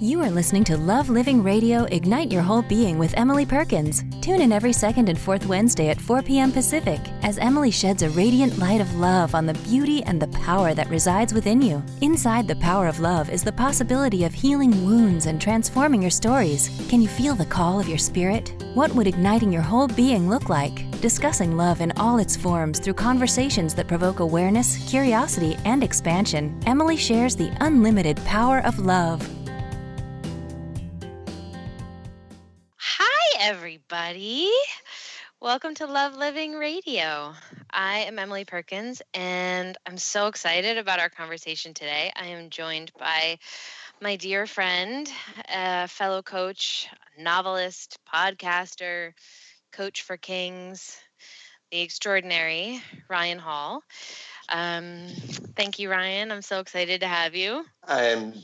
You are listening to Love Living Radio Ignite Your Whole Being with Emily Perkins. Tune in every second and fourth Wednesday at 4 p.m. Pacific as Emily sheds a radiant light of love on the beauty and the power that resides within you. Inside the power of love is the possibility of healing wounds and transforming your stories. Can you feel the call of your spirit? What would igniting your whole being look like? Discussing love in all its forms through conversations that provoke awareness, curiosity, and expansion, Emily shares the unlimited power of love. Hi, everybody. Welcome to Love Living Radio. I am Emily Perkins, and I'm so excited about our conversation today. I am joined by my dear friend, fellow coach, novelist, podcaster, coach for kings, the extraordinary Ryan Hall. Thank you, Ryan. I'm so excited to have you. I'm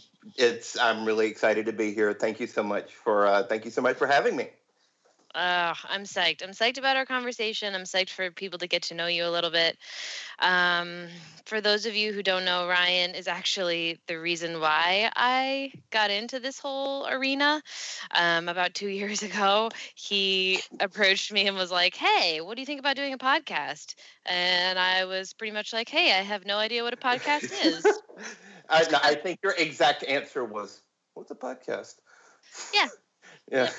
really excited to be here. Thank you so much for having me. I'm psyched. I'm psyched about our conversation. I'm psyched for people to get to know you a little bit. For those of you who don't know, Ryan is actually the reason why I got into this whole arena. About 2 years ago, he approached me and was like, "Hey, what do you think about doing a podcast?" And I was pretty much like, "Hey, I have no idea what a podcast is." I think your exact answer was, "What's a podcast?" Yeah. Yeah.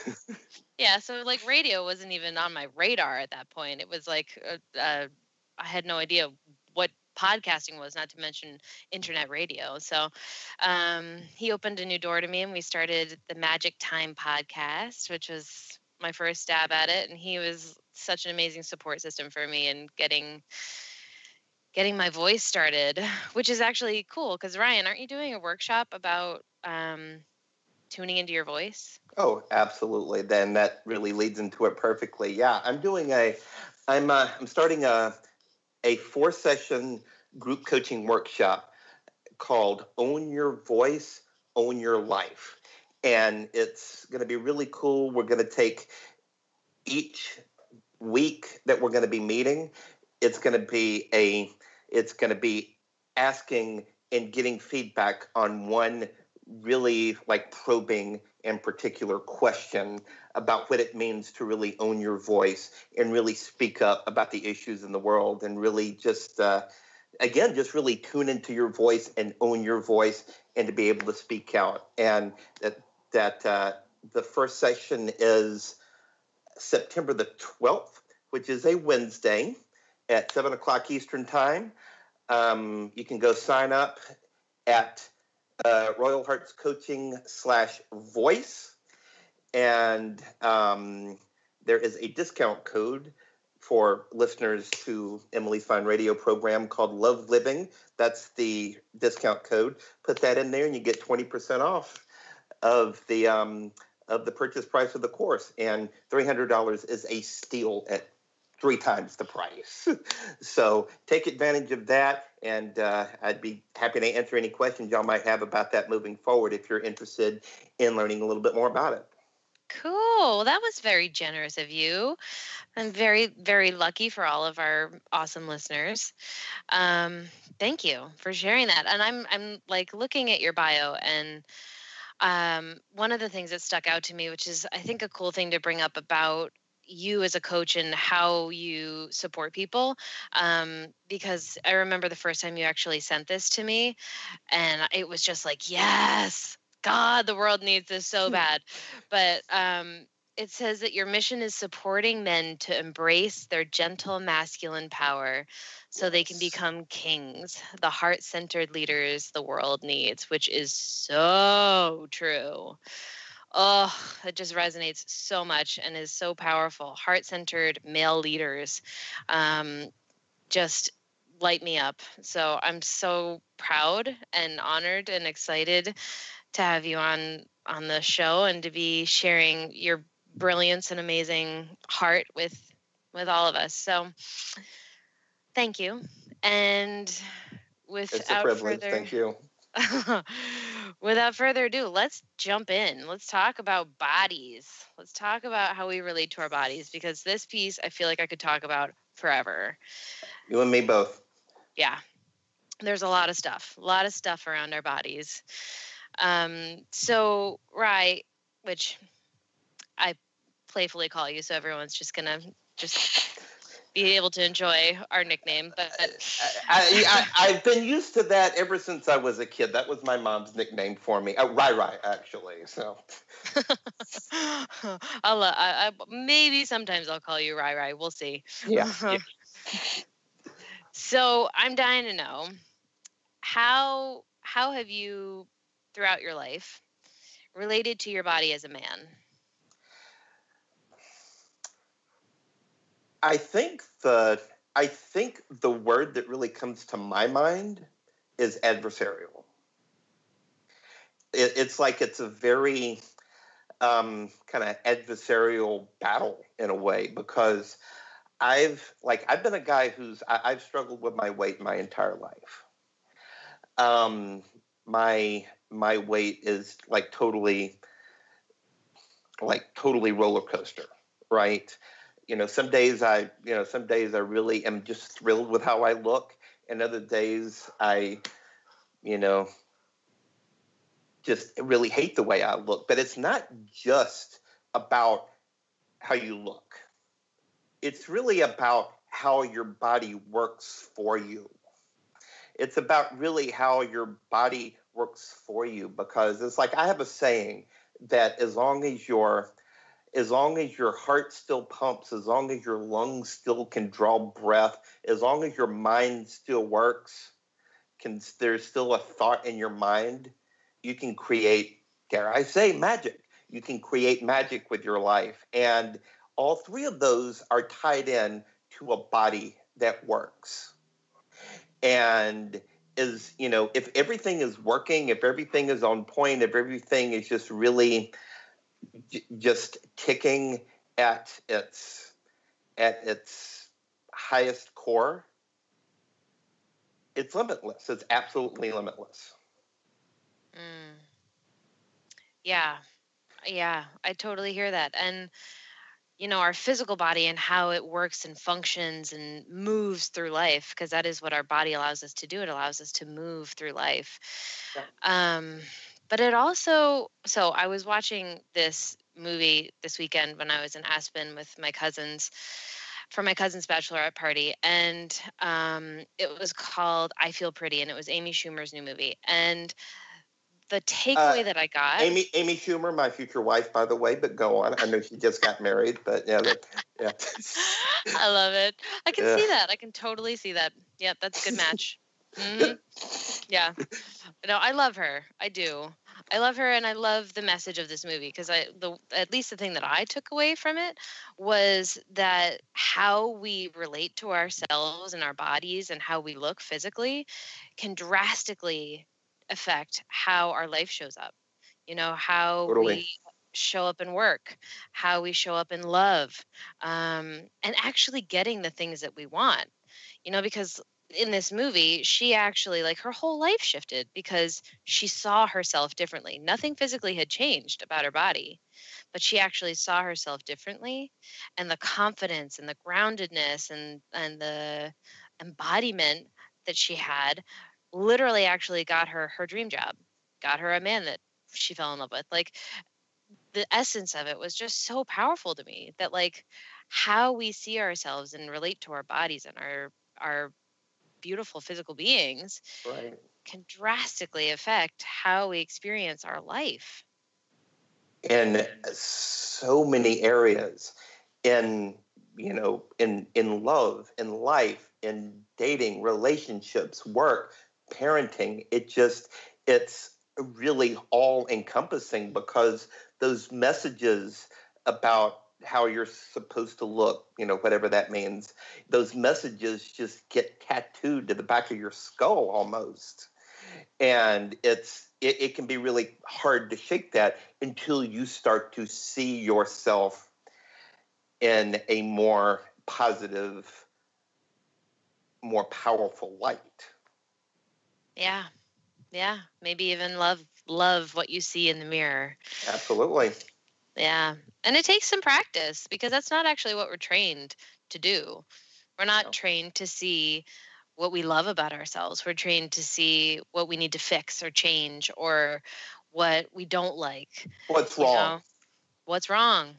Yeah, so like radio wasn't even on my radar at that point. It was like I had no idea what podcasting was, not to mention internet radio. So he opened a new door to me, and we started the Magic Time podcast, which was my first stab at it. And he was such an amazing support system for me in getting my voice started, which is actually cool. Because Ryan, aren't you doing a workshop about tuning into your voice? Oh, absolutely. Then that really leads into it perfectly. Yeah, I'm starting a 4-session group coaching workshop called Own Your Voice, Own Your Life. And it's going to be really cool. We're going to take each week that we're going to be meeting. It's going to be asking and getting feedback on one really probing and particular question about what it means to really own your voice and really speak up about the issues in the world, and really just really tune into your voice and own your voice and to be able to speak out. And that the first session is September the 12th, which is a Wednesday at 7 o'clock Eastern Time. You can go sign up at Royal Hearts Coaching /voice. And there is a discount code for listeners to Emily's Fine Radio program called Love Living. That's the discount code. Put that in there and you get 20% off of the purchase price of the course. And $300 is a steal at 3 times the price. So take advantage of that, and I'd be happy to answer any questions y'all might have about that moving forward if you're interested in learning a little bit more about it. Cool. That was very generous of you. I'm very, very lucky for all of our awesome listeners. Thank you for sharing that. And I'm like looking at your bio, and one of the things that stuck out to me, which is I think a cool thing to bring up about you as a coach and how you support people, because I remember the first time you actually sent this to me, and it was just like, yes, God, the world needs this so bad. But it says that your mission is supporting men to embrace their gentle masculine power so they can become kings, the heart-centered leaders the world needs, which is so true. Oh, it just resonates so much and is so powerful. Heart-centered male leaders just light me up. So I'm so proud and honored and excited to have you on the show and to be sharing your brilliance and amazing heart with all of us. So thank you. And It's a privilege. Thank you. Without further ado, let's jump in. Let's talk about bodies. Let's talk about how we relate to our bodies, because this piece I feel like I could talk about forever. You and me both. Yeah. There's a lot of stuff around our bodies. So Rye, which I playfully call you, so everyone's just gonna just be able to enjoy our nickname. But I've been used to that ever since I was a kid. That was my mom's nickname for me. Rai Rai, actually. So maybe sometimes I'll call you Rye. We'll see. yeah. So I'm dying to know, how have you throughout your life related to your body as a man? I think the word that really comes to my mind is adversarial. It's like it's a very kind of adversarial battle in a way, because I've been a guy I've struggled with my weight my entire life. My weight is totally roller coaster, right? Some days I really am just thrilled with how I look, and other days I, just really hate the way I look. But it's not just about how you look. It's really about how your body works for you. It's about really how your body works for you, because it's like I have a saying that as long as your heart still pumps, as long as your lungs still can draw breath, as long as your mind still works, there's still a thought in your mind, you can create, dare I say, magic. You can create magic with your life. And all three of those are tied in to a body that works. And if everything is working, if everything is on point, if everything is just really just ticking at its highest core, it's limitless. It's absolutely limitless. Yeah, I totally hear that. And our physical body and how it works and functions and moves through life, because that is what our body allows us to do. It allows us to move through life. Yeah. But it also, so I was watching this movie this weekend when I was in Aspen with my cousins for my cousin's bachelorette party, and it was called I Feel Pretty, and it was Amy Schumer's new movie. And the takeaway that I got... Amy Schumer, my future wife, by the way, but go on. I know she just got married, but yeah. I love it. I can see that. I can totally see that. Yeah, that's a good match. Mm-hmm. Yeah. No, I love her. I do. I love her, and I love the message of this movie, because at least the thing that I took away from it was that how we relate to ourselves and our bodies and how we look physically can drastically affect how our life shows up. How Totally. we show up in work, how we show up in love, and actually getting the things that we want. Because in this movie, she actually, her whole life shifted because she saw herself differently. Nothing physically had changed about her body, but she actually saw herself differently, and the confidence and the groundedness and the embodiment that she had literally actually got her dream job, got her a man that she fell in love with. The essence of it was just so powerful to me, that how we see ourselves and relate to our bodies and our beautiful physical beings, right, can drastically affect how we experience our life in so many areas, in love, in life, in dating, relationships, work, parenting. It's really all encompassing, because those messages about how you're supposed to look, whatever that means, those messages just get tattooed to the back of your skull almost. And it can be really hard to shake that until you start to see yourself in a more positive, more powerful light. Yeah. Maybe even love what you see in the mirror. Absolutely. Yeah. And it takes some practice, because that's not actually what we're trained to do. We're not trained to see what we love about ourselves. We're trained to see what we need to fix or change, or what we don't like. What's You wrong? know, what's wrong?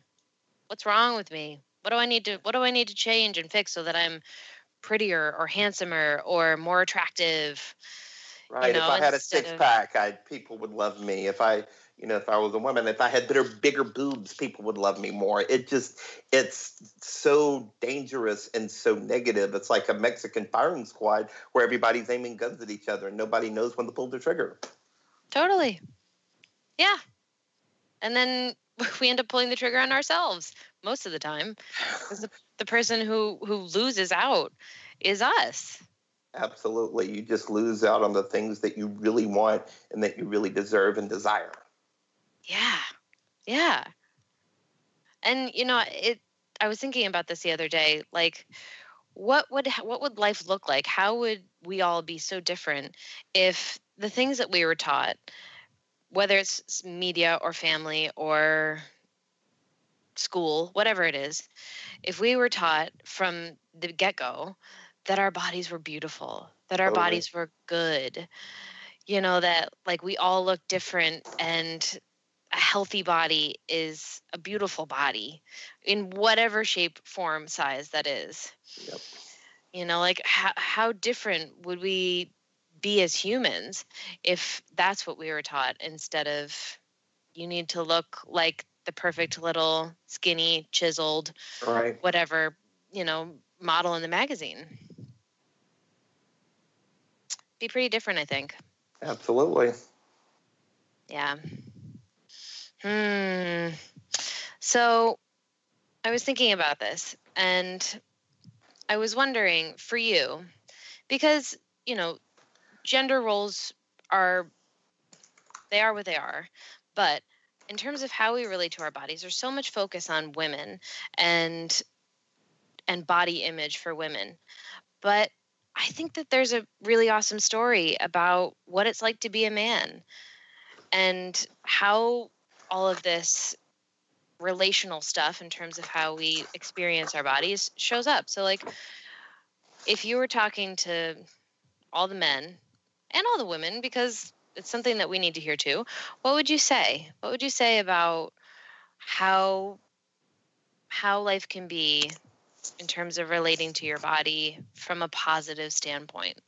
What's wrong with me? What do I need to change and fix so that I'm prettier or handsomer or more attractive? Right. If I had a Instead six of pack, people would love me. If I was a woman, if I had bigger boobs, people would love me more. It's so dangerous and so negative. It's like a Mexican firing squad where everybody's aiming guns at each other and nobody knows when to pull the trigger. totally. Yeah. And then we end up pulling the trigger on ourselves most of the time, because the person who loses out is us. Absolutely. You just lose out on the things that you really want and that you really deserve and desire. Yeah. Yeah. And I was thinking about this the other day, like what would life look like? How would we all be so different if the things that we were taught, whether it's media or family or school, whatever it is, if we were taught from the get-go that our bodies were beautiful, that our Totally. bodies were good, that like we all look different, and a healthy body is a beautiful body in whatever shape, form, size that is. Yep. Like how different would we be as humans if that's what we were taught, instead of you need to look like the perfect little skinny, chiseled, Right. whatever, model in the magazine. Be pretty different, I think. Absolutely. Yeah. So I was thinking about this, and I was wondering for you, because, gender roles are what they are, but in terms of how we relate to our bodies, there's so much focus on women and body image for women. But I think that there's a really awesome story about what it's like to be a man, and how all of this relational stuff in terms of how we experience our bodies shows up. So like if you were talking to all the men and all the women, because it's something that we need to hear too, what would you say? What would you say about how life can be in terms of relating to your body from a positive standpoint?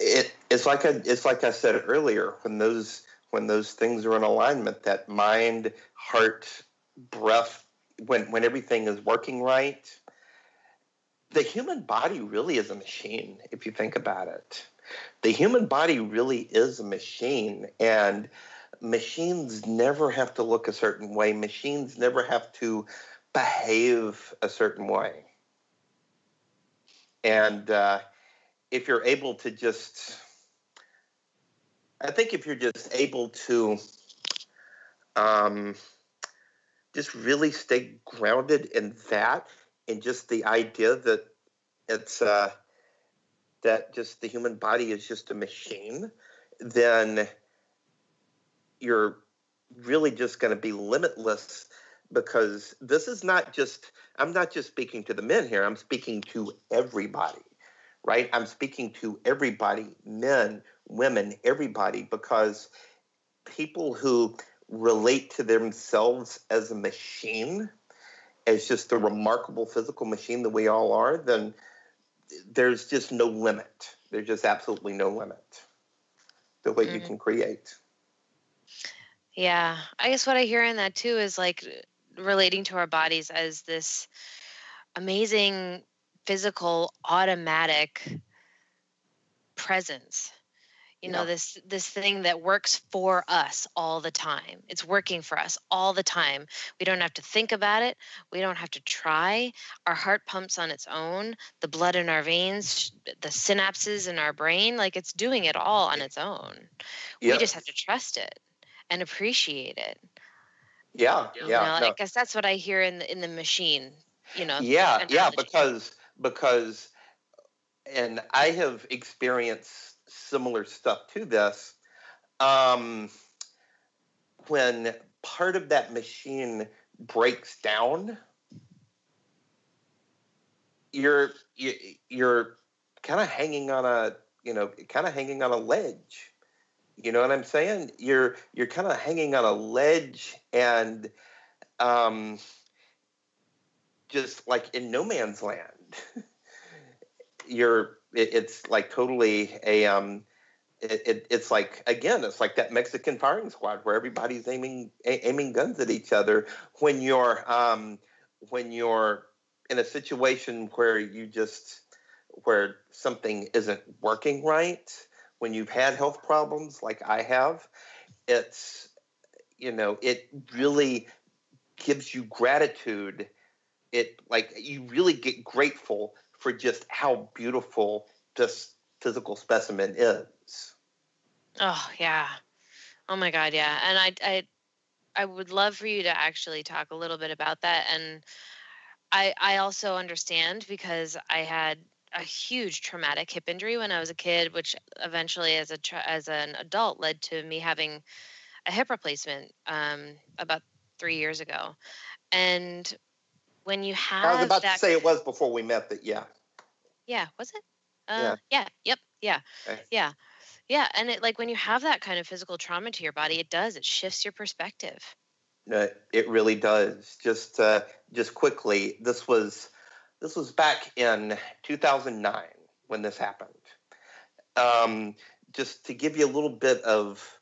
It's like I said earlier, when those things are in alignment, that mind, heart, breath, when everything is working right, the human body really is a machine. If you think about it, the human body really is a machine, and machines never have to look a certain way. Machines never have to behave a certain way. And if you're able to I think if you're just able to just really stay grounded in that, and just the idea that it's that just the human body is just a machine, then you're really just going to be limitless, because this is not just, I'm not just speaking to the men here, I'm speaking to everybody, right? I'm speaking to everybody, men, women, everybody, because people who relate to themselves as a machine, as just a remarkable physical machine that we all are, then there's just no limit. There's just absolutely no limit to what you can create. Yeah. I guess what I hear in that too is like relating to our bodies as this amazing physical automatic presence. This thing that works for us all the time. It's working for us all the time. We don't have to think about it. We don't have to try. Our heart pumps on its own. The blood in our veins, the synapses in our brain, like it's doing it all on its own. Yep. We just have to trust it and appreciate it. Yeah. I guess that's what I hear in the machine. Yeah, because and I have experienced similar stuff to this. When part of that machine breaks down, you're kind of hanging on kind of hanging on a ledge. You know what I'm saying? You're kind of hanging on a ledge, and just like in no man's land. It's like totally it's like, again, it's like that Mexican firing squad where everybody's aiming guns at each other when you're in a situation where something isn't working right, when you've had health problems like I have. It's, it really gives you gratitude. You really get grateful for just how beautiful this physical specimen is. Oh, yeah. Oh my God, yeah. And I would love for you to actually talk a little bit about that. And I also understand, because I had a huge traumatic hip injury when I was a kid, which eventually as an adult led to me having a hip replacement about 3 years ago. And when you have I was about to say it was before we met, but yeah. Yeah, was it? Yeah. Yep. Yeah. Okay. Yeah. Yeah. And when you have that kind of physical trauma to your body, it shifts your perspective. It really does. Just quickly, this was back in 2009 when this happened. Just to give you a little bit of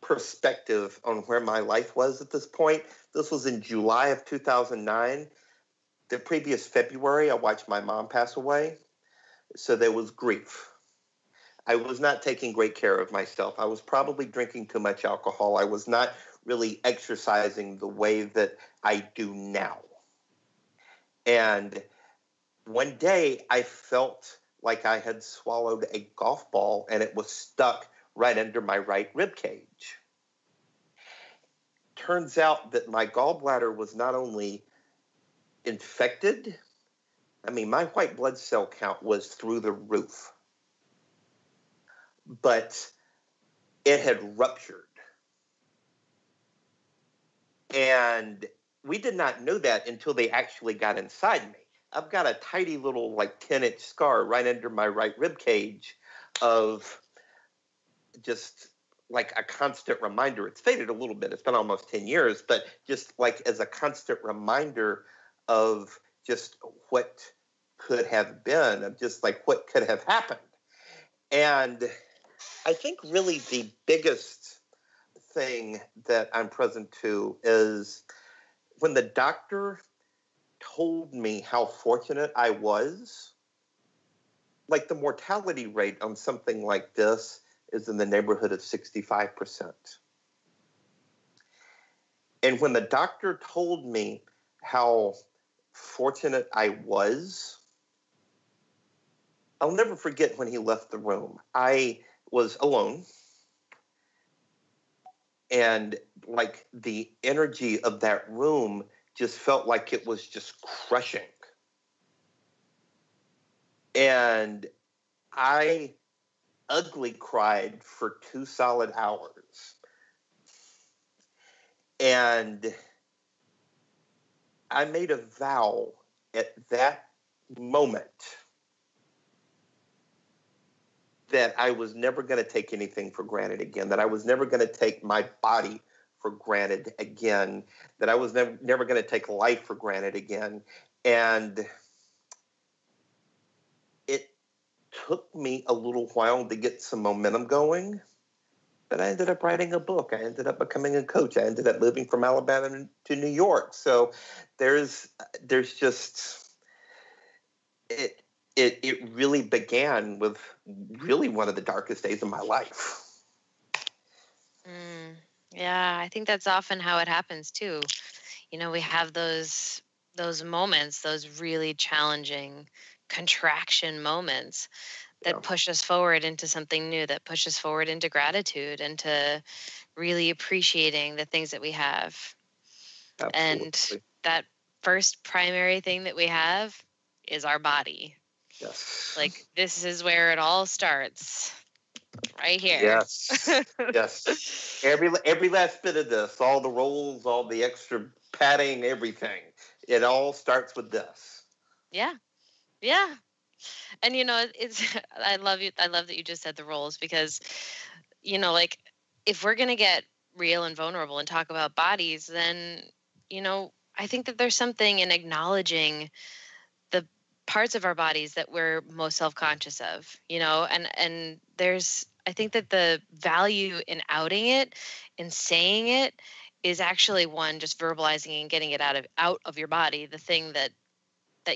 perspective on where my life was at this point, this was in July of 2009. The previous February, I watched my mom pass away. So there was grief. I was not taking great care of myself. I was probably drinking too much alcohol. I was not really exercising the way that I do now. And one day I felt like I had swallowed a golf ball and it was stuck right under my right rib cage. Turns out that my gallbladder was not only infected, my white blood cell count was through the roof, but it had ruptured. And we did not know that until they actually got inside me. I've got a tiny little 10-inch scar right under my right rib cage of just a constant reminder. It's faded a little bit. It's been almost 10 years, but just as a constant reminder of just what could have been, of just what could have happened. And I think really the biggest thing that I'm present to is when the doctor told me how fortunate I was. The mortality rate on something like this is in the neighborhood of 65%. And when the doctor told me how fortunate I was, I'll never forget when he left the room. I was alone. And the energy of that room just felt like it was just crushing. And I ugly cried for 2 solid hours. And I made a vow at that moment that I was never going to take anything for granted again, that I was never going to take my body for granted again, that I was never going to take life for granted again. And it took me a little while to get some momentum going, but I ended up writing a book. I ended up becoming a coach. I ended up moving from Alabama to New York. So there's just, it really began with really one of the darkest days of my life. Yeah, I think that's often how it happens too. We have those moments, those really challenging contraction moments that push us forward into something new, that push us forward into gratitude, into really appreciating the things that we have. Absolutely. And that first primary thing that we have is our body. Yes. This is where it all starts. Right here. Yes. Yes. Every last bit of this, all the rolls, all the extra padding, everything. It all starts with this. Yeah. Yeah. And it's I love you. I love that you just said the roles, because like, if we're going to get real and vulnerable and talk about bodies, then I think that there's something in acknowledging the parts of our bodies that we're most self-conscious of, and I think that the value in outing it and saying it is actually, one, just verbalizing and getting it out of your body, the thing that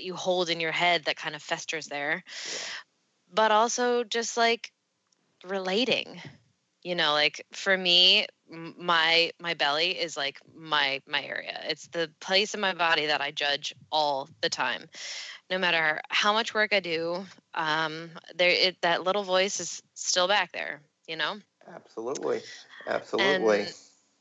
you hold in your head that kind of festers there. Yeah. But also just like relating, like for me, my belly is like my area. It's the place in my body that I judge all the time. No matter how much work I do, that little voice is still back there, Absolutely. Absolutely. And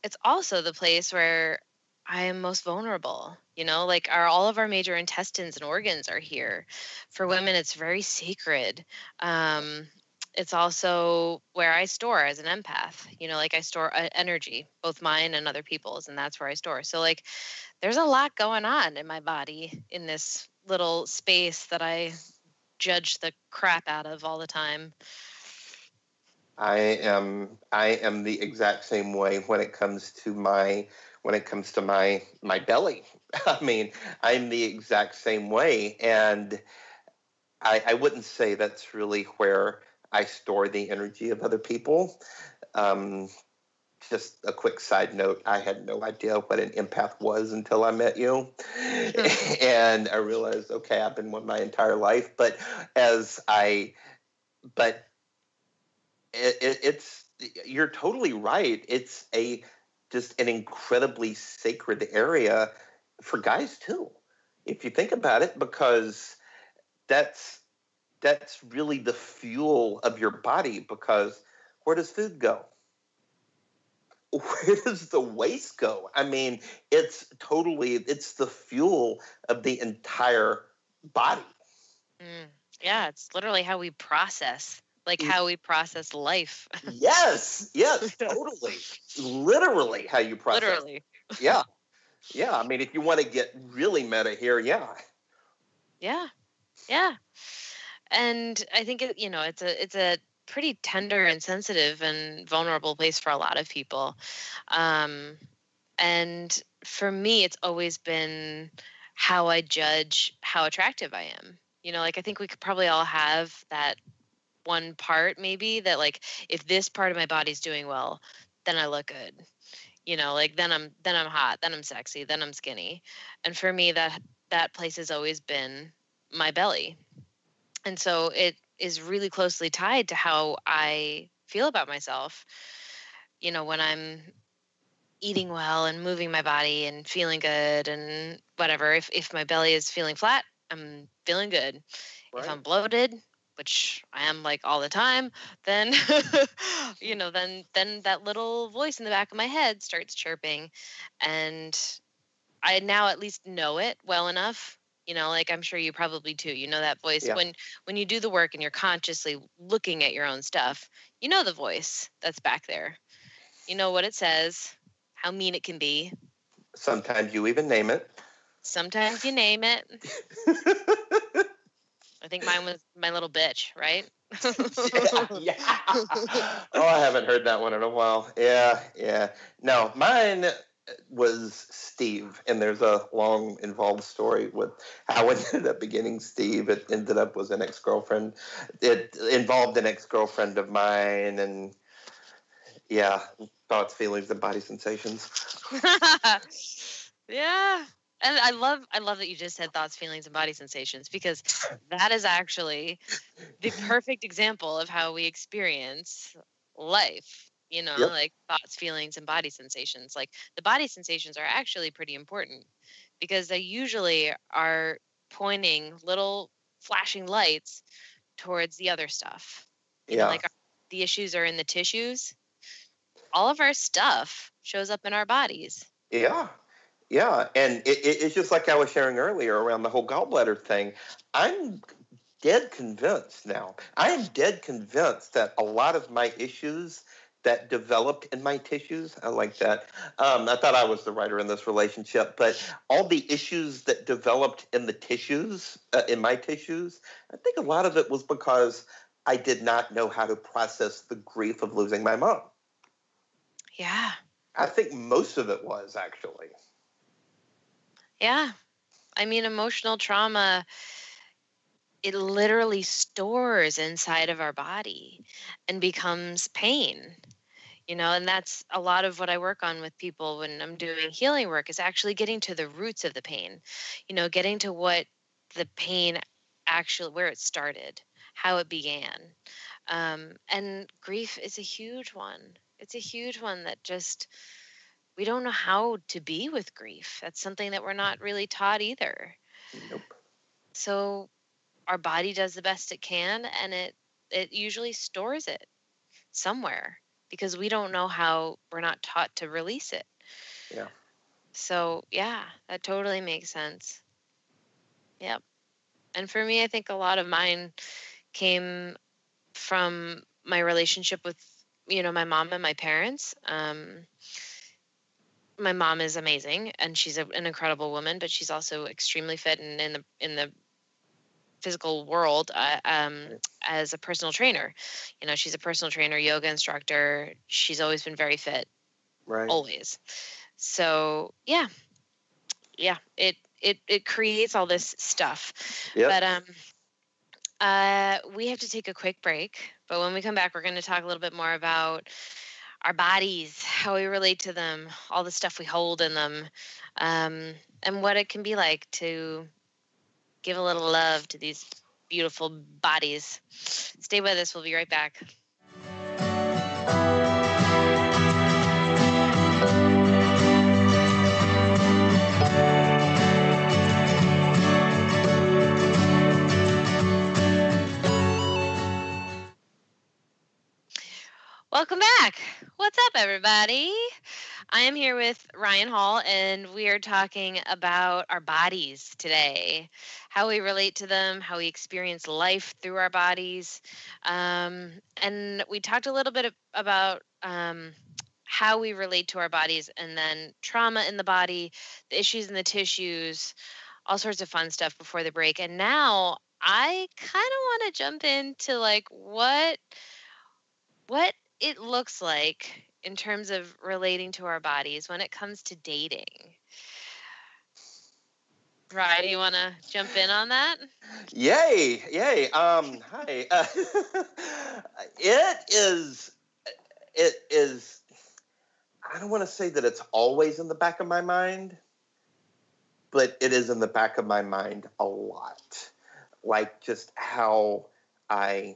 it's also the place where I am most vulnerable. Like all of our major intestines and organs are here. For women, it's very sacred. It's also where I store as an empath. Like I store energy, both mine and other people's, and that's where I store. So like, there's a lot going on in my body in this little space that I judge the crap out of all the time. I am the exact same way when it comes to my belly. I mean, I'm the exact same way, and I wouldn't say that's really where I store the energy of other people. Just a quick side note, I had no idea what an empath was until I met you. And I realized, okay, I've been one my entire life. But it's you're totally right. It's just an incredibly sacred area for guys too, if you think about it, because that's really the fuel of your body. Because where does food go? Where does the waste go? I mean, it's the fuel of the entire body. Yeah, it's literally how we process, like how we process life. Yes, totally. Literally how you process. Literally. Yeah. I mean, if you want to get really meta here, yeah. And I think it's a pretty tender and sensitive and vulnerable place for a lot of people. And for me, it's always been how I judge how attractive I am. Like I think we could probably all have that one part, maybe, that like, if this part of my body's doing well, then I look good. Like then I'm hot, then I'm sexy, then I'm skinny. And for me, that place has always been my belly. And so it is really closely tied to how I feel about myself. When I'm eating well and moving my body and feeling good and whatever, if my belly is feeling flat, I'm feeling good. Right. If I'm bloated, which I am like all the time, then then that little voice in the back of my head starts chirping, and I now at least know it well enough. Like I'm sure you probably too. That voice. Yeah. When you do the work and you're consciously looking at your own stuff, the voice that's back there. You know what it says, how mean it can be. Sometimes you even name it. Sometimes you name it. I think mine was my little bitch, right? Yeah. Oh, I haven't heard that one in a while. Yeah. No, mine was Steve, and there's a long involved story with how it ended up beginning Steve. It ended up was an ex-girlfriend. It involved an ex-girlfriend of mine, and yeah, thoughts, feelings, and body sensations. Yeah. And I love that you just said thoughts, feelings, and body sensations, because that is actually the perfect example of how we experience life. Yep. Like thoughts, feelings, and body sensations. Like the body sensations are actually pretty important, because they usually are pointing little flashing lights towards the other stuff. You know, like the issues are in the tissues. All of our stuff shows up in our bodies. Yeah, and it's just like I was sharing earlier around the whole gallbladder thing. I'm dead convinced now. I am dead convinced that a lot of my issues that developed in my tissues. I like that. I thought I was the writer in this relationship, but all the issues that developed in the tissues, in my tissues, I think a lot of it was because I did not know how to process the grief of losing my mom. Yeah. I think most of it was, actually. Yeah. I mean, emotional trauma, it literally stores inside of our body and becomes pain. And that's a lot of what I work on with people when I'm doing healing work, is actually getting to the roots of the pain, getting to what the pain actually, where it started, how it began. And grief is a huge one. It's a huge one that just, we don't know how to be with grief. That's something that we're not really taught either. Nope. So our body does the best it can, and it usually stores it somewhere, because we don't know how, we're not taught to release it. Yeah. So yeah, that totally makes sense. Yep. And for me, I think a lot of mine came from my relationship with, my mom and my parents. My mom is amazing, and she's an incredible woman, but she's also extremely fit and in the physical world, as a personal trainer. She's a personal trainer, yoga instructor. She's always been very fit. Right. Always. So yeah, it creates all this stuff. Yep. But we have to take a quick break. But when we come back, we're going to talk a little bit more about our bodies, how we relate to them, all the stuff we hold in them, and what it can be like to give a little love to these beautiful bodies. Stay with us. We'll be right back. Welcome back. What's up, everybody? I am here with Ryan Hall, and we are talking about our bodies today, how we relate to them, how we experience life through our bodies. And we talked a little bit about how we relate to our bodies, and then trauma in the body, the issues in the tissues, all sorts of fun stuff before the break. And now I kind of want to jump into like what it looks like in terms of relating to our bodies when it comes to dating. Ryan, do you want to jump in on that? Yay. Hi. It is, I don't want to say that it's always in the back of my mind, but it is in the back of my mind a lot. Like just how I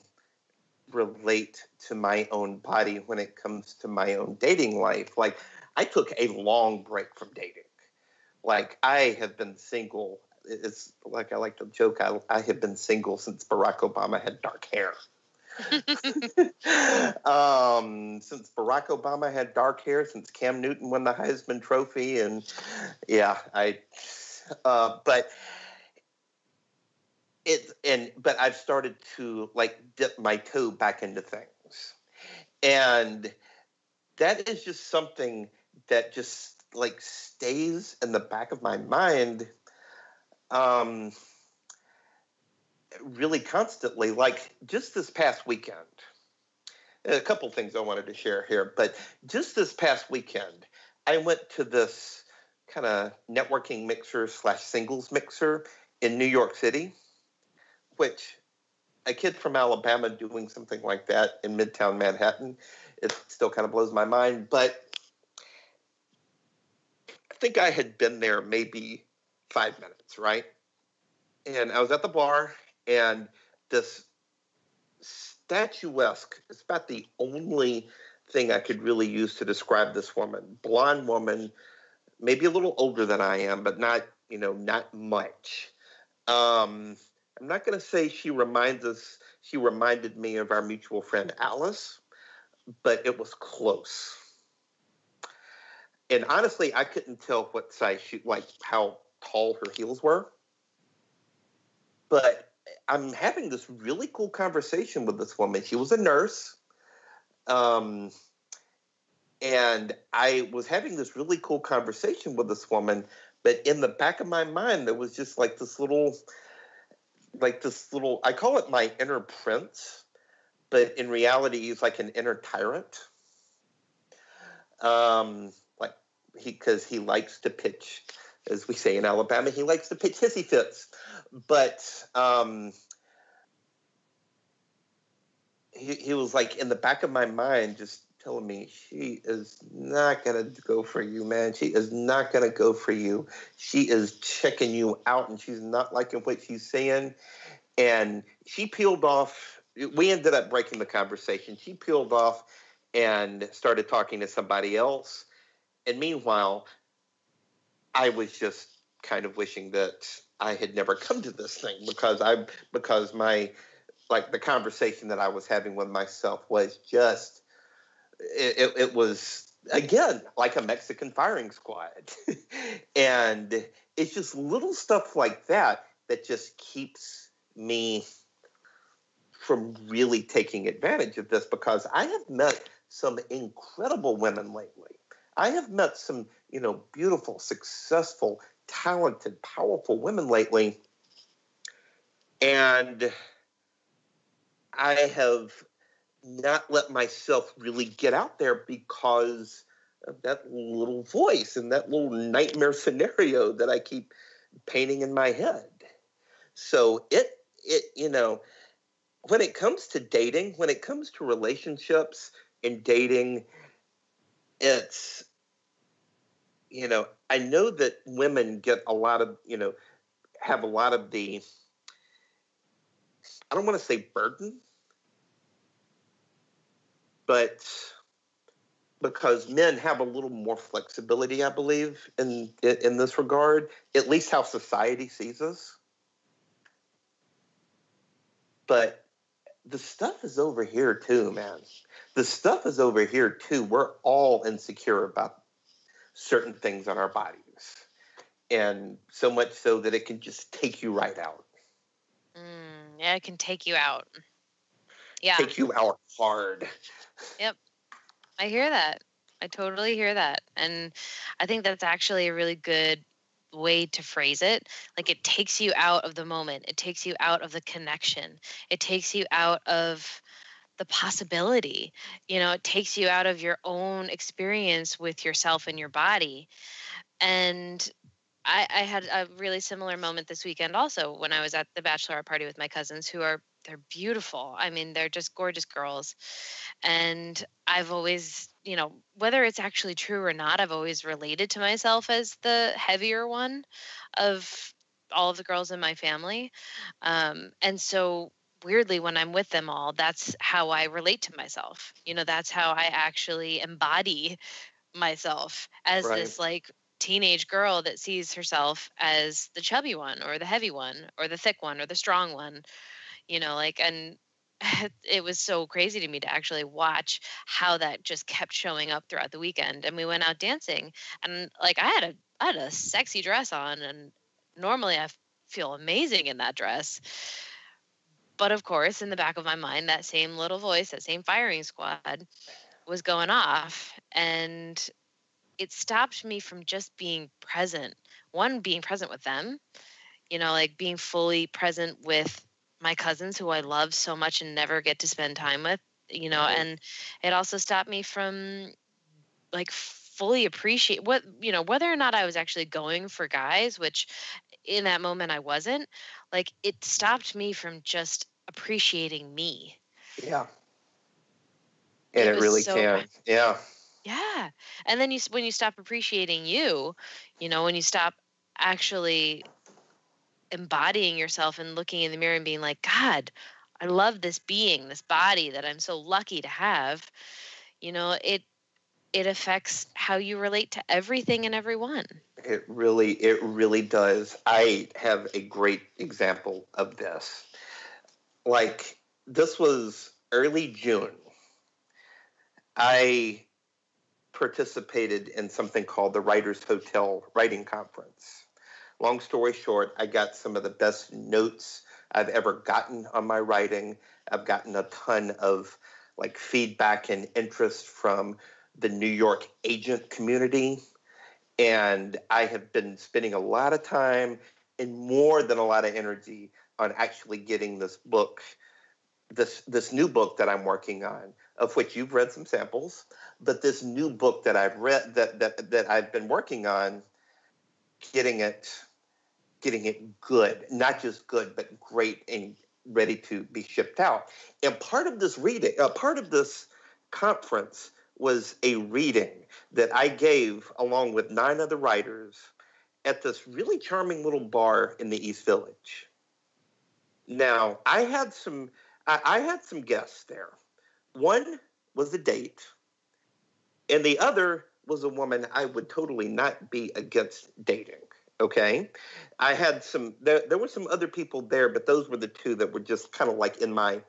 relate to my own body when it comes to my own dating life. Like I took a long break from dating. Like I have been single. It's like I like to joke. I have been single since Barack Obama had dark hair. Since Barack Obama had dark hair, since Cam Newton won the Heisman Trophy, and yeah, but I've started to like dip my toe back into things, and that is just something that just like stays in the back of my mind, really constantly. Like just this past weekend, a couple things I wanted to share here, but just this past weekend, I went to this kind of networking mixer / singles mixer in New York City, which a kid from Alabama doing something like that in Midtown Manhattan, it still kind of blows my mind. But I think I had been there maybe 5 minutes, right? And I was at the bar, and this statuesque, it's about the only thing I could really use to describe this woman. Blonde woman, maybe a little older than I am, but not much. I'm not going to say she reminded me of our mutual friend Alice, but it was close. And honestly, I couldn't tell what size how tall her heels were. But I'm having this really cool conversation with this woman. She was a nurse. And I was having this really cool conversation with this woman, but in the back of my mind, there was just like this little, I call it my inner prince, but in reality, he's like an inner tyrant. Because he likes to pitch, as we say in Alabama, he likes to pitch hissy fits. But he was like in the back of my mind, just telling me, she is not going to go for you, man. She is not going to go for you. She is checking you out, and she's not liking what she's saying. And she peeled off. We ended up breaking the conversation. She peeled off and started talking to somebody else. And meanwhile, I was just kind of wishing that I had never come to this thing, because the conversation that I was having with myself was just, it was, again, like a Mexican firing squad. And it's just little stuff like that just keeps me from really taking advantage of this, because I have met some incredible women lately. I have met some, beautiful, successful, talented, powerful women lately. And I have not let myself really get out there because of that little voice and that little nightmare scenario that I keep painting in my head. So when it comes to dating, when it comes to relationships and dating, it's, I know that women get a lot of, have a lot of the, I don't want to say burden, but because men have a little more flexibility, I believe, in this regard, at least how society sees us. But the stuff is over here too, man. The stuff is over here too. We're all insecure about certain things on our bodies. And so much so that it can just take you right out. Yeah, it can take you out. Yeah. Take you out hard. Yep. I hear that. I totally hear that. And I think that's actually a really good way to phrase it. Like, it takes you out of the moment. It takes you out of the connection. It takes you out of the possibility. It takes you out of your own experience with yourself and your body. And I had a really similar moment this weekend also, when I was at the bachelorette party with my cousins, they're beautiful. I mean, they're just gorgeous girls. And I've always, whether it's actually true or not, I've always related to myself as the heavier one of all of the girls in my family. And so weirdly, when I'm with them all, that's how I relate to myself. That's how I actually embody myself as Right. this teenage girl that sees herself as the chubby one or the heavy one or the thick one or the strong one, and it was so crazy to me to actually watch how that just kept showing up throughout the weekend. And we went out dancing, and I had a sexy dress on, and normally I feel amazing in that dress. But of course, in the back of my mind, that same little voice, that same firing squad was going off, and it stopped me from just being present. One, being present with them, being fully present with my cousins who I love so much and never get to spend time with, and it also stopped me from fully appreciate whether or not I was actually going for guys, which in that moment I wasn't. It stopped me from just appreciating me. Yeah. And it really can. Yeah. Yeah. And then when you stop appreciating you, when you stop actually embodying yourself and looking in the mirror and being like, God, I love this being, this body that I'm so lucky to have, it affects how you relate to everything and everyone. It really does. I have a great example of this. This was early June. I participated in something called the Writers Hotel Writing Conference. Long story short, I got some of the best notes I've ever gotten on my writing. I've gotten a ton of feedback and interest from the New York agent community. And I have been spending a lot of time and more than a lot of energy on actually getting this book, this new book that I'm working on, of which you've read some samples, but this new book that I've read, that I've been working on, getting it good, not just good, but great and ready to be shipped out. And part of this conference was a reading that I gave along with 9 other writers at this really charming little bar in the East Village. Now, I had some guests there. One was a date, and the other was a woman I would totally not be against dating. Okay, I had there were some other people there, but those were the 2 that were just kind of like in my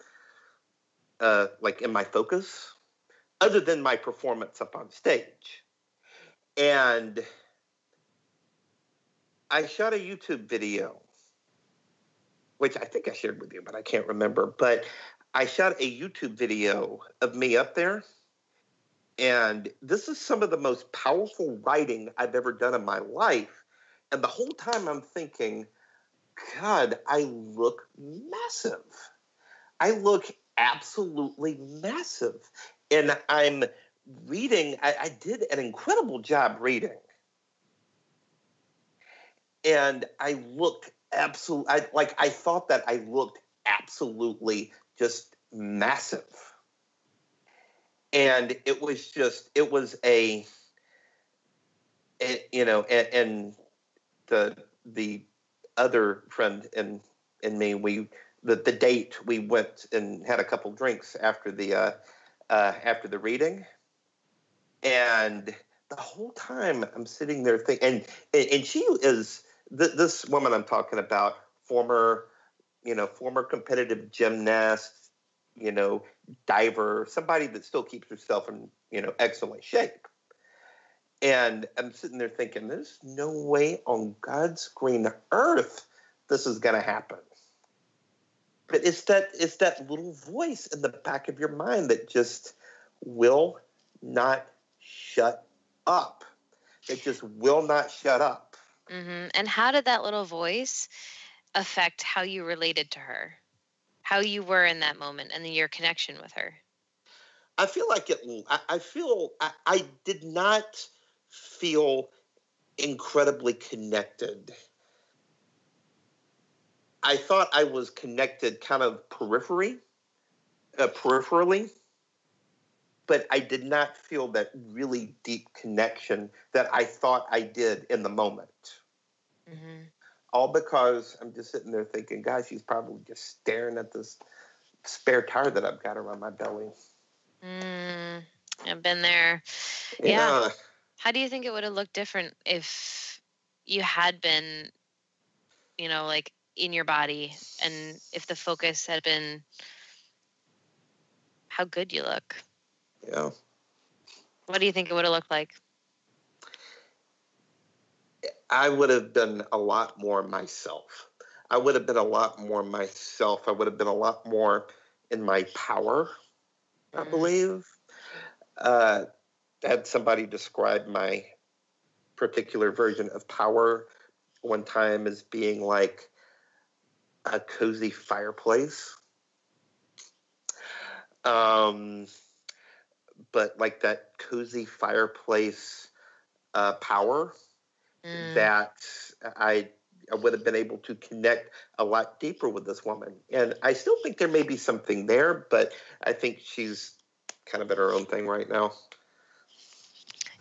focus, other than my performance up on stage. And I shot a YouTube video, which I think I shared with you, but I can't remember. But I shot a YouTube video of me up there. And this is some of the most powerful writing I've ever done in my life. And the whole time I'm thinking, God, I look massive. I look absolutely massive. And I'm reading, I did an incredible job reading. And I looked I thought that I looked absolutely just massive. And it was the other friend and me, the date, we went and had a couple drinks after the reading. And the whole time I'm sitting there thinking, and she is, this woman I'm talking about, former competitive gymnast, diver, somebody that still keeps herself in, excellent shape. And I'm sitting there thinking, there's no way on God's green earth this is going to happen. But it's that little voice in the back of your mind that just will not shut up. It just will not shut up. Mm-hmm. And how did that little voice affect how you related to her, how you were in that moment, and then your connection with her? I feel like I did not feel incredibly connected. I thought I was connected kind of peripherally, but I did not feel that really deep connection that I thought I did in the moment. Mm-hmm. All because I'm just sitting there thinking, gosh, she's probably just staring at this spare tire that I've got around my belly. I've been there. Yeah. How do you think it would have looked different if you had been, like in your body, and if the focus had been how good you look? Yeah. What do you think it would have looked like? I would have been a lot more myself. I would have been a lot more in my power, I believe. Had somebody describe my particular version of power one time as being like a cozy fireplace. But like that cozy fireplace power that I would have been able to connect a lot deeper with this woman. And I still think there may be something there, but I think she's kind of in her own thing right now.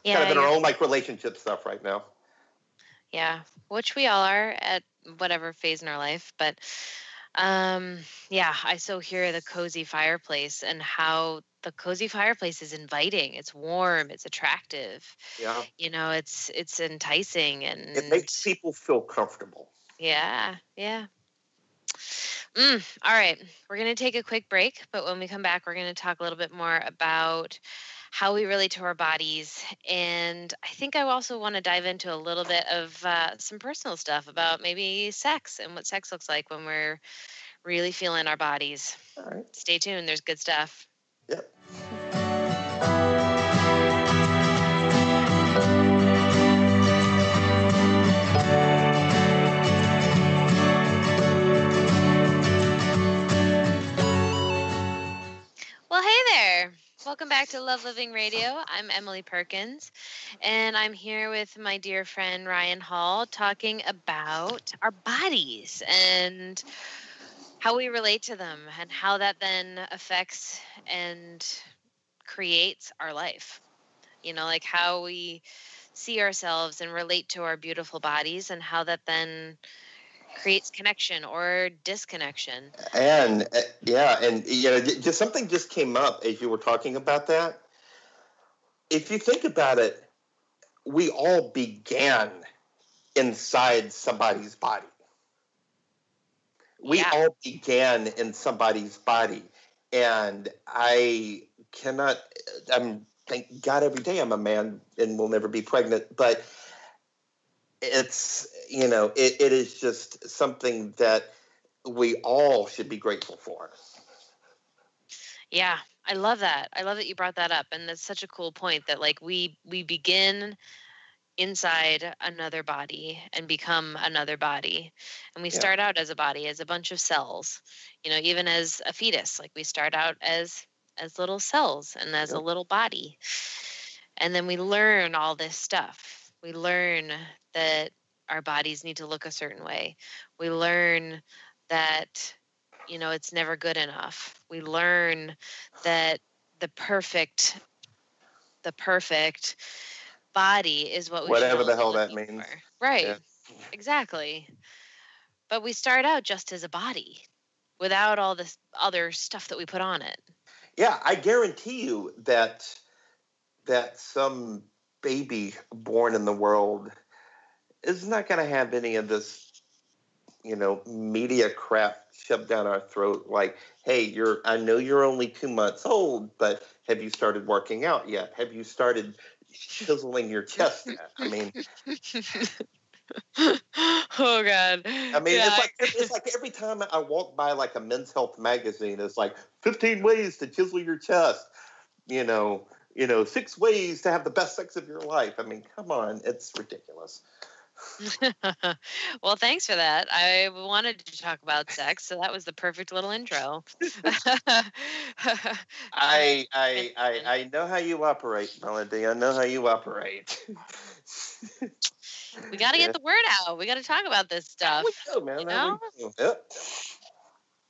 Yeah, kind of in her own relationship stuff right now. Yeah, which we all are at whatever phase in our life. But I so hear the cozy fireplace and how the cozy fireplace is inviting. It's warm. It's attractive. Yeah. It's enticing, and it makes people feel comfortable. Yeah. Yeah. All right. We're going to take a quick break, but when we come back, we're going to talk a little bit more about how we relate to our bodies. And I think I also want to dive into a little bit of some personal stuff about maybe sex and what sex looks like when we're really feeling our bodies. All right. Stay tuned. There's good stuff. Yep. back to Love Living Radio. I'm Emily Perkins, and I'm here with my dear friend Ryan Hall talking about our bodies and how we relate to them and how that then affects and creates our life. Like how we see ourselves and relate to our beautiful bodies and how that then creates connection or disconnection. And just something just came up as you were talking about that. If you think about it, we all began inside somebody's body. We all began in somebody's body. And I'm thank God every day I'm a man and will never be pregnant, but it's, it is just something that we all should be grateful for. Yeah, I love that. I love that you brought that up. And that's such a cool point that like we begin inside another body and become another body. And we start out as a body, as a bunch of cells, even as a fetus, like we start out as little cells and as a little body. And then we learn all this stuff. We learn that our bodies need to look a certain way. We learn that, it's never good enough. We learn that the perfect body is what we whatever should the hell be that looking means. for. Right. Yeah. Exactly. But we start out just as a body without all this other stuff that we put on it. Yeah, I guarantee you that some baby born in the world is not going to have any of this, media crap shoved down our throat. Like, hey, I know you're only 2 months old, but have you started working out yet? Have you started chiseling your chest yet? I mean, oh God. I mean, it's like every time I walk by like a Men's Health magazine, it's like 15 ways to chisel your chest. 6 ways to have the best sex of your life. I mean, come on, it's ridiculous. Well, thanks for that. I wanted to talk about sex, so that was the perfect little intro. I know how you operate, Melody. I know how you operate. We got to get the word out. We got to talk about this stuff. We do, man. Yep.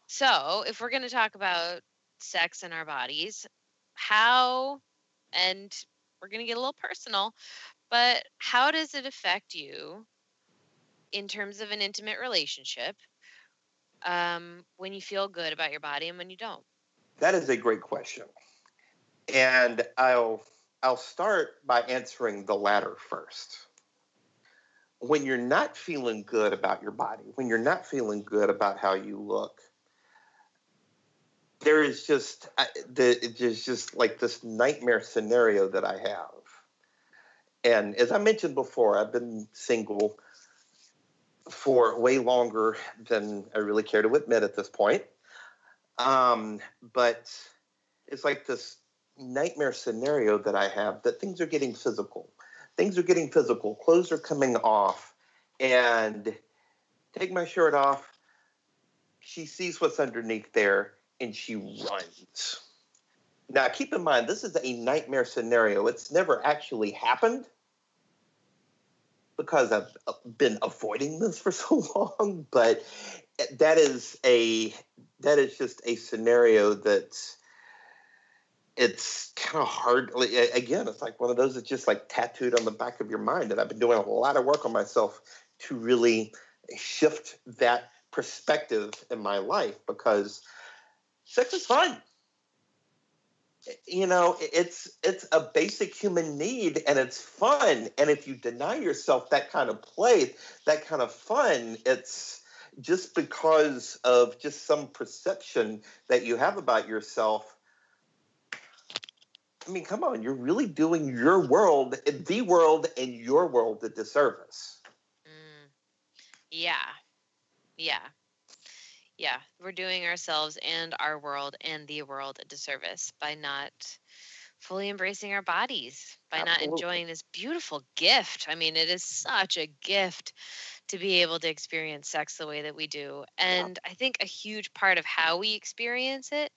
So, if we're going to talk about sex in our bodies, and we're going to get a little personal, but how does it affect you in terms of an intimate relationship when you feel good about your body and when you don't? That is a great question. And I'll start by answering the latter first. When you're not feeling good about your body, when you're not feeling good about how you look, there's just like this nightmare scenario that I have. And as I mentioned before, I've been single for way longer than I really care to admit at this point. But it's like this nightmare scenario that I have that things are getting physical. Things are getting physical. Clothes are coming off. And take my shirt off. She sees what's underneath there and she runs. Now, keep in mind, this is a nightmare scenario. It's never actually happened because I've been avoiding this for so long. But that is just a scenario that's, it's kind of hard. Again, it's like one of those that's just like tattooed on the back of your mind. And I've been doing a lot of work on myself to really shift that perspective in my life, because sex is fun. It's a basic human need and it's fun. And if you deny yourself that kind of play, that kind of fun, it's just because of just some perception that you have about yourself. I mean, come on, you're really doing your world, the world and your world a disservice. Yeah. We're doing ourselves and our world and the world a disservice by not fully embracing our bodies, by Absolutely. not enjoying this beautiful gift. I mean, it is such a gift to be able to experience sex the way that we do. And I think a huge part of how we experience it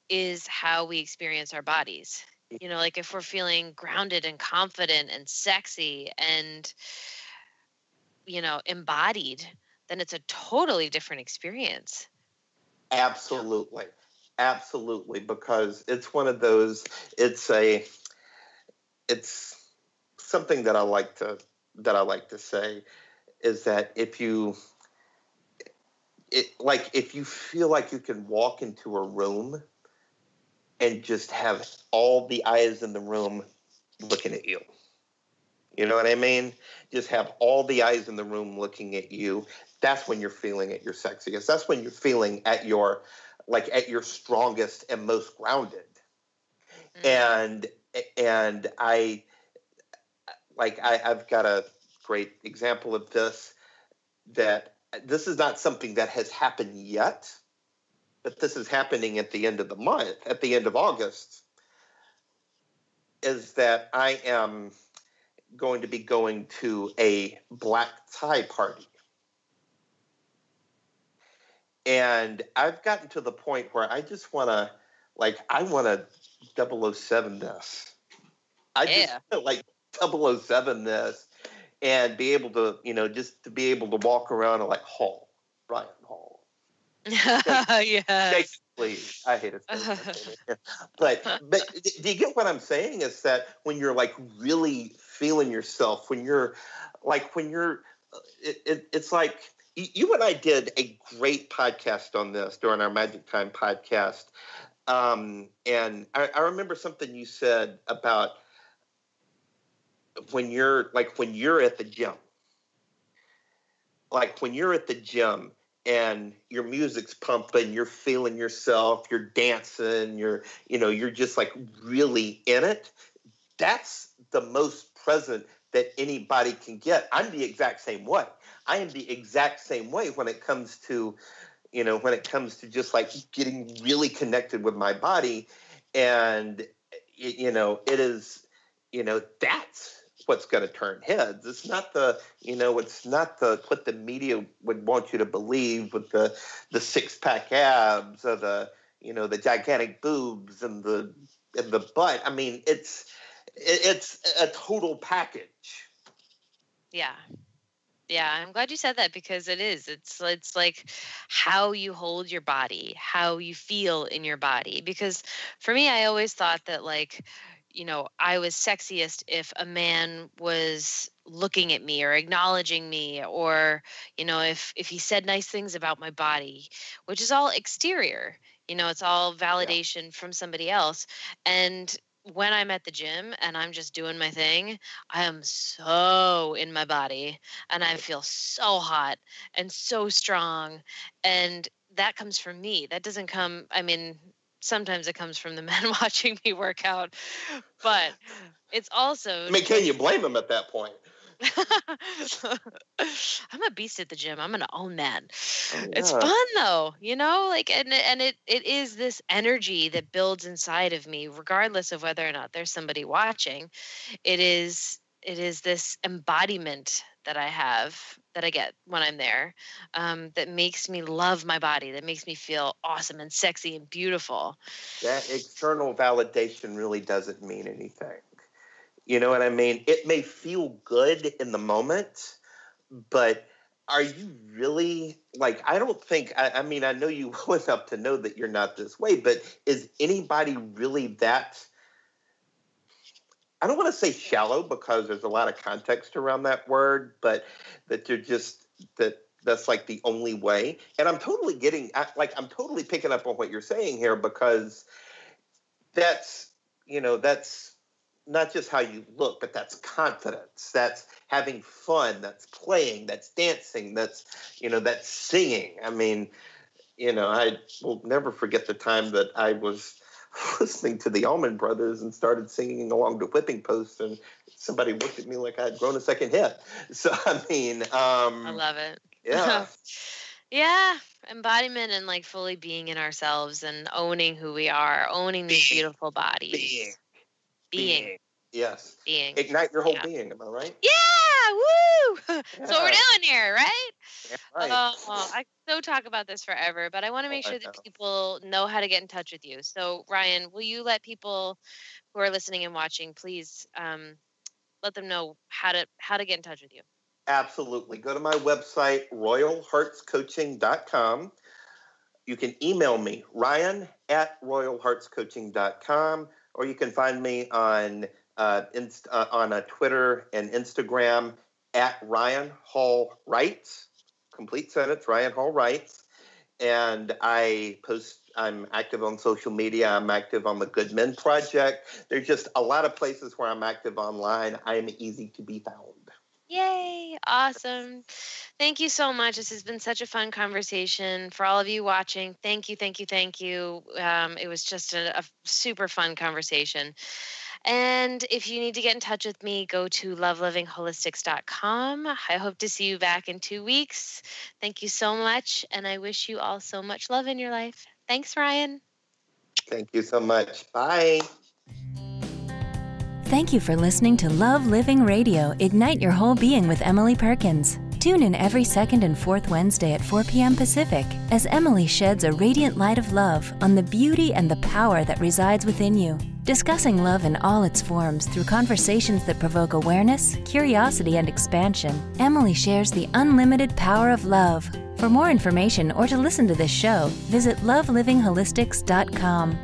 is how we experience our bodies. You know, like if we're feeling grounded and confident and sexy and, you know, embodied, then it's a totally different experience. Absolutely. Absolutely. Because it's one of those, it's something that I like to say is that if you feel like you can walk into a room and just have all the eyes in the room looking at you. You know what I mean? Just have all the eyes in the room looking at you. That's when you're feeling at your sexiest. That's when you're feeling at your strongest and most grounded. And I've got a great example of this, that this is not something that has happened yet, but this is happening at the end of the month, at the end of August, is that I am going to be going to a black tie party. And I've gotten to the point where I just want to, I want to 007 this. Just like 007 this and be able to, just to be able to walk around and Ryan Hall. Yes. Please. I hate it. But do you get what I'm saying? Is that when you're really feeling yourself, it's like you and I did a great podcast on this during our Magic Time podcast. And I remember something you said about when you're at the gym, when you're at the gym and your music's pumping, you're feeling yourself, you're dancing, you're just really in it. That's the most present that anybody can get. I'm the exact same way. I am the exact same way when it comes to, just getting really connected with my body. And, it is, that's what's going to turn heads. It's not what the media would want you to believe with the 6-pack abs or the gigantic boobs and the butt. I mean, it's a total package. Yeah. Yeah, I'm glad you said that, because it is. It's like how you hold your body, how you feel in your body. Because for me, I always thought that I was sexiest if a man was looking at me or acknowledging me, or, if he said nice things about my body, which is all exterior. It's all validation from somebody else. And when I'm at the gym and I'm just doing my thing, I am so in my body and I feel so hot and so strong. And that comes from me. That doesn't come, sometimes it comes from the men watching me work out, but it's also. Can you blame them at that point? I'm a beast at the gym. I'm gonna own that. Yeah. It's fun though, and it is this energy that builds inside of me, regardless of whether or not there's somebody watching. It is this embodiment that I have, that I get when I'm there, that makes me love my body, that makes me feel awesome and sexy and beautiful. That external validation really doesn't mean anything. You know what I mean? It may feel good in the moment, but are you really, I don't think, I know you well enough to know that you're not this way, but is anybody really that, I don't want to say shallow because there's a lot of context around that word, but that you're just, that's the only way. And I'm totally I'm totally picking up on what you're saying here, because that's not just how you look, but that's confidence. That's having fun. That's playing. That's dancing. That's singing. I will never forget the time that I was listening to the Allman Brothers and started singing along to Whipping Post, and somebody looked at me like I had grown a second hip. So, I love it. Yeah. Yeah, embodiment and fully being in ourselves and owning who we are, owning these beautiful bodies. Being. Yes. being. Ignite your whole being. Am I right? Yeah! Woo! That's what we're Yeah. doing here, right? Yeah, right. I could so talk about this forever, but I want to make I sure know. that people know how to get in touch with you. So, Ryan, will you let people who are listening and watching, please let them know how to get in touch with you? Absolutely. Go to my website, royalheartscoaching.com. You can email me, ryan@royalheartscoaching.com, or you can find me on Twitter and Instagram at Ryan Hall Writes. Complete sentence, Ryan Hall Writes. And I'm active on social media. I'm active on the Good Men Project. There's just a lot of places where I'm active online. I am easy to be found. Yay! Awesome. Thank you so much. This has been such a fun conversation. For all of you watching, thank you, thank you, thank you. It was just a super fun conversation. And if you need to get in touch with me, go to lovelivingholistics.com. I hope to see you back in 2 weeks. Thank you so much. And I wish you all so much love in your life. Thanks, Ryan. Thank you so much. Bye. Thank you for listening to Love Living Radio, Ignite Your Whole Being with Emily Perkins. Tune in every second and fourth Wednesday at 4 p.m. Pacific as Emily sheds a radiant light of love on the beauty and the power that resides within you. Discussing love in all its forms through conversations that provoke awareness, curiosity, and expansion, Emily shares the unlimited power of love. For more information or to listen to this show, visit lovelivingholistics.com.